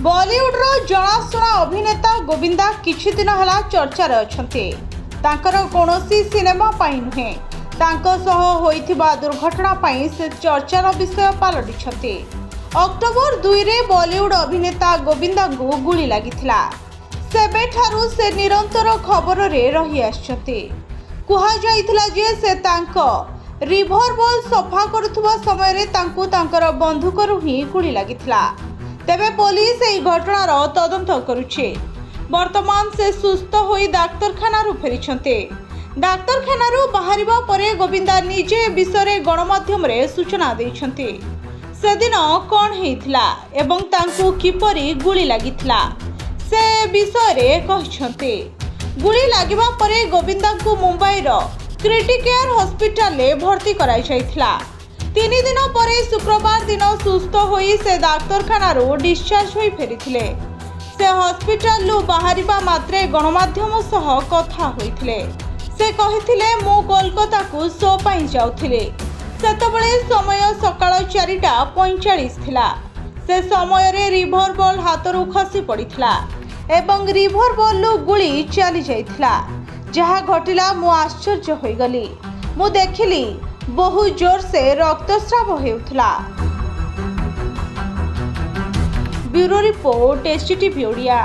बॉलीवुड जनाशुना अभिनेता गोविंदा किछि दिन हला चर्चार अछंती। तांकर कोनोसी सिनेमा पाई नुहे, तांको सह होइथिबा दुर्घटना पाई से चर्चार विषय पालटिछंती। अक्टोबर 2 रे बॉलीवुड अभिनेता गोविंदा को गुली लागिथिला। सेबेठारु से निरंतर खबर रे रही आछंती। कुहा जाइथिला जे से तांको रिभर सफा करुवा समय रे तांको तांकर बंधुकरु ही गुली लागिथिला। तेबे पुलिस एही घटनार तदंत करुछे। वर्तमान से सुस्थ होई डाक्तरखाना फेरिछंते। डाक्तरखाना बाहरिबा परे गोविंदा निजे विषय गणमाध्यम रे सूचना दैछंते। सेदिन कौन हेइथिला एवं तांको किपरि गुली लागिथिला से विषय रे कहिछंते। गुली लागिबा परे गोविंदा को मुंबई रो क्रिटिकेयर हॉस्पिटल ले भर्ती कराई जाइथिला। 3 दिन पर शुक्रवार दिन सुस्थ होई से डाक्तरखाना डिस्चार्ज होई फेरिथिले। से हॉस्पिटल बाहरिबा मात्रे गणमाध्यम सह कथा होइथिले। से कहिथिले मु कोलकाता को शो पाई जाउथिले। सेतबेले समय सकाळ 4:45 थिला। से समय रे रिभर बॉल हाथरू खसी पड़िथिला एवं रिभर बॉल गुली चली जाइथिला। जहा घटिला मु आश्चर्य होई गली। मु देखिली बहुत जोर से रक्तस्राव हेउथला। Bureau report STTV Odia.